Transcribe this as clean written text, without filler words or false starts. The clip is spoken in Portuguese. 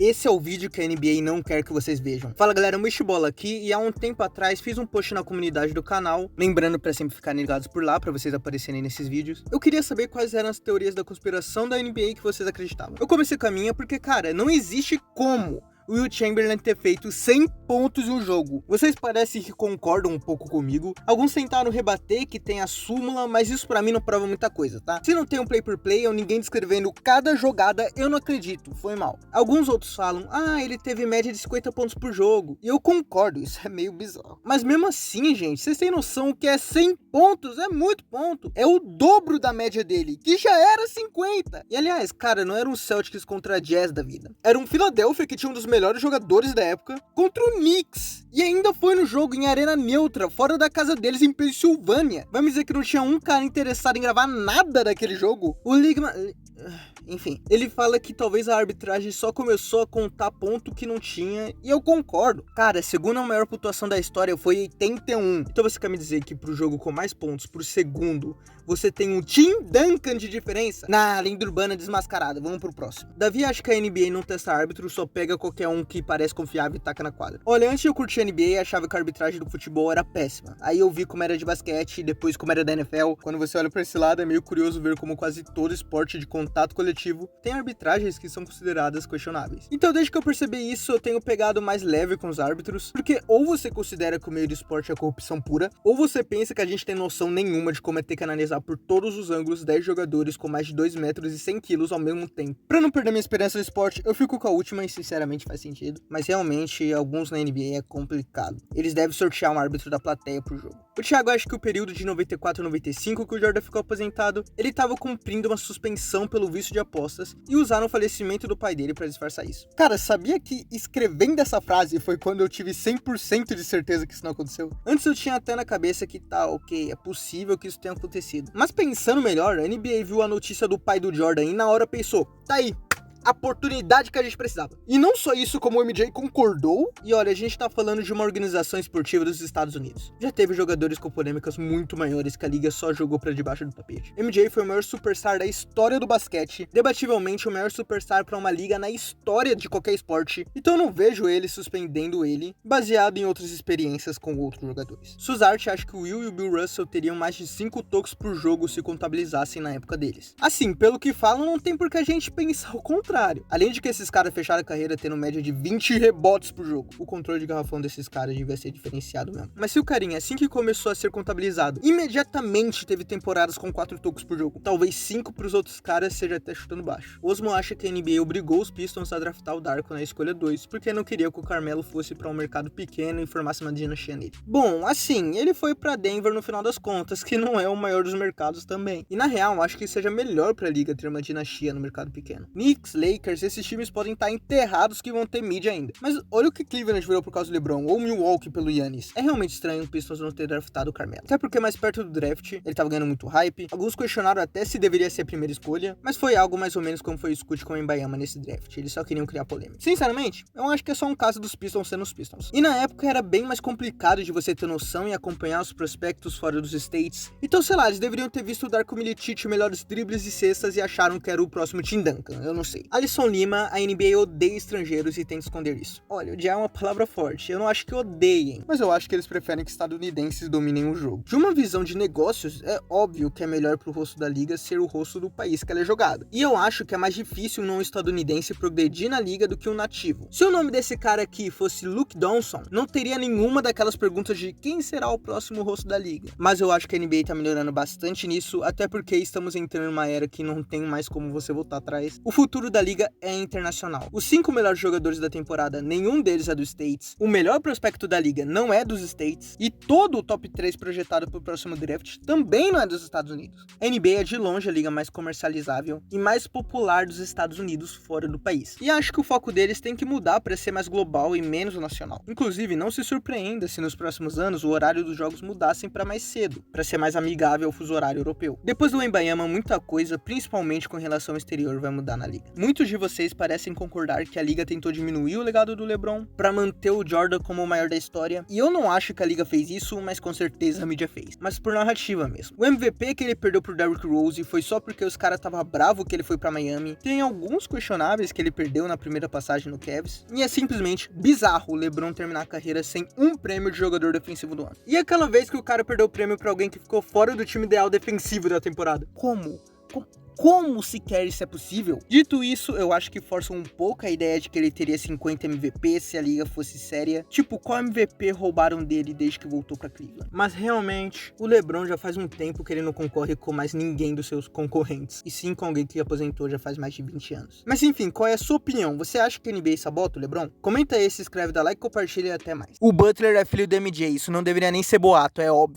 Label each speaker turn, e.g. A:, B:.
A: esse é o vídeo que a NBA não quer que vocês vejam. Fala galera, Bola aqui, e há um tempo atrás fiz um post na comunidade do canal, lembrando pra sempre ficarem ligados por lá, pra vocês aparecerem nesses vídeos. Eu queria saber quais eram as teorias da conspiração da NBA que vocês acreditavam. Eu comecei com a minha porque, cara, não existe como o Wilt Chamberlain ter feito 100 pontos em um jogo. Vocês parecem que concordam um pouco comigo. Alguns tentaram rebater que tem a súmula, mas isso pra mim não prova muita coisa, tá? Se não tem um play por play ou ninguém descrevendo cada jogada, eu não acredito, foi mal. Alguns outros falam, ele teve média de 50 pontos por jogo. E eu concordo, isso é meio bizarro. Mas mesmo assim, gente, vocês têm noção que é 100 pontos? É muito ponto. É o dobro da média dele, que já era 50. E aliás, cara, não era um Celtics contra Jazz da vida. Era um Philadelphia que tinha um dos melhores jogadores da época contra o Knicks. E ainda foi no jogo em arena neutra, fora da casa deles em Pensilvânia. Vamos dizer que não tinha um cara interessado em gravar nada daquele jogo? O Ligma... Enfim, ele fala que talvez a arbitragem só começou a contar ponto que não tinha, e eu concordo. Cara, a segunda maior pontuação da história foi 81. Então você quer me dizer que pro jogo com mais pontos por segundo, você tem um Tim Duncan de diferença? Na lenda urbana desmascarada, vamos pro próximo. Davi acha que a NBA não testa árbitro, só pega qualquer um que parece confiável e taca na quadra. Olha, antes de eu curtir a NBA, achava que a arbitragem do futebol era péssima. Aí eu vi como era de basquete, depois como era da NFL. Quando você olha pra esse lado, é meio curioso ver como quase todo esporte de contato coletivo tem arbitragens que são consideradas questionáveis. Então desde que eu percebi isso, eu tenho pegado mais leve com os árbitros, porque ou você considera que o meio do esporte é corrupção pura, ou você pensa que a gente tem noção nenhuma de como é ter que analisar por todos os ângulos 10 jogadores com mais de 2 metros e 100 quilos ao mesmo tempo. Pra não perder minha experiência no esporte, eu fico com a última e sinceramente faz sentido, mas realmente alguns na NBA é complicado. Eles devem sortear um árbitro da plateia pro jogo. O Thiago acha que o período de 94 a 95 que o Jordan ficou aposentado, ele tava cumprindo uma suspensão pelo vício de apostas e usaram o falecimento do pai dele pra disfarçar isso. Cara, sabia que escrevendo essa frase foi quando eu tive 100% de certeza que isso não aconteceu? Antes eu tinha até na cabeça que ok, é possível que isso tenha acontecido. Mas pensando melhor, a NBA viu a notícia do pai do Jordan e na hora pensou, tá aí, a oportunidade que a gente precisava. E não só isso, como o MJ concordou, e olha, a gente tá falando de uma organização esportiva dos Estados Unidos. Já teve jogadores com polêmicas muito maiores que a liga só jogou pra debaixo do tapete. MJ foi o maior superstar da história do basquete, debativelmente o maior superstar pra uma liga na história de qualquer esporte, então eu não vejo ele suspendendo ele, baseado em outras experiências com outros jogadores. Suzarte acha que o Will e o Bill Russell teriam mais de 5 toques por jogo se contabilizassem na época deles. Assim, pelo que falam, não tem por que a gente pensar o contrário. Além de que esses caras fecharam a carreira tendo média de 20 rebotes por jogo. O controle de garrafão desses caras devia ser diferenciado mesmo. Mas se o carinha, assim que começou a ser contabilizado, imediatamente teve temporadas com 4 tocos por jogo, talvez 5 pros outros caras seja até chutando baixo. Osmo acha que a NBA obrigou os Pistons a draftar o Darko na escolha 2, porque não queria que o Carmelo fosse pra um mercado pequeno e formasse uma dinastia nele. Bom, assim, ele foi pra Denver no final das contas, que não é o maior dos mercados também. E na real, acho que seja melhor pra liga ter uma dinastia no mercado pequeno. Knicks, Lakers, esses times podem estar enterrados que vão ter mídia ainda. Mas olha o que Cleveland virou por causa do LeBron, ou Milwaukee pelo Giannis. É realmente estranho o Pistons não ter draftado o Carmelo. Até porque mais perto do draft, ele tava ganhando muito hype. Alguns questionaram até se deveria ser a primeira escolha, mas foi algo mais ou menos como foi o Scoot com o Wembanyama nesse draft. Eles só queriam criar polêmica. Sinceramente, eu acho que é só um caso dos Pistons sendo os Pistons. E na época era bem mais complicado de você ter noção e acompanhar os prospectos fora dos States. Então, sei lá, eles deveriam ter visto o Darko Milicic melhores dribles e cestas e acharam que era o próximo Tim Duncan. Eu não sei. Alisson Lima, a NBA odeia estrangeiros e tenta esconder isso. Olha, odiar é uma palavra forte, eu não acho que odeiem, mas eu acho que eles preferem que estadunidenses dominem o jogo. De uma visão de negócios, é óbvio que é melhor pro rosto da liga ser o rosto do país que ela é jogada. E eu acho que é mais difícil um não estadunidense progredir na liga do que um nativo. Se o nome desse cara aqui fosse Luke Donson, não teria nenhuma daquelas perguntas de quem será o próximo rosto da liga. Mas eu acho que a NBA tá melhorando bastante nisso, até porque estamos entrando numa era que não tem mais como você voltar atrás. O futuro da liga é internacional. Os 5 melhores jogadores da temporada, nenhum deles é dos States. O melhor prospecto da liga não é dos States. E todo o top 3 projetado pro próximo draft também não é dos Estados Unidos. A NBA é de longe a liga mais comercializável e mais popular dos Estados Unidos fora do país. E acho que o foco deles tem que mudar para ser mais global e menos nacional. Inclusive, não se surpreenda se nos próximos anos o horário dos jogos mudassem para mais cedo, para ser mais amigável ao fuso horário europeu. Depois do Wembanyama, muita coisa, principalmente com relação ao exterior, vai mudar na liga. Muitos de vocês parecem concordar que a liga tentou diminuir o legado do LeBron para manter o Jordan como o maior da história, e eu não acho que a liga fez isso, mas com certeza a mídia fez, mas por narrativa mesmo. O MVP que ele perdeu pro Derrick Rose foi só porque os caras tava bravo que ele foi pra Miami. Tem alguns questionáveis que ele perdeu na primeira passagem no Cavs, e é simplesmente bizarro o LeBron terminar a carreira sem um prêmio de jogador defensivo do ano. E aquela vez que o cara perdeu o prêmio pra alguém que ficou fora do time ideal defensivo da temporada. Como sequer isso é possível? Dito isso, eu acho que força um pouco a ideia de que ele teria 50 MVP se a liga fosse séria. Tipo, qual MVP roubaram dele desde que voltou pra Cleveland? Mas realmente, o LeBron já faz um tempo que ele não concorre com mais ninguém dos seus concorrentes, e sim com alguém que aposentou já faz mais de 20 anos. Mas enfim, qual é a sua opinião? Você acha que a NBA sabota o LeBron? Comenta aí, se inscreve, dá like, compartilha e até mais. O Butler é filho do MJ, isso não deveria nem ser boato, é óbvio.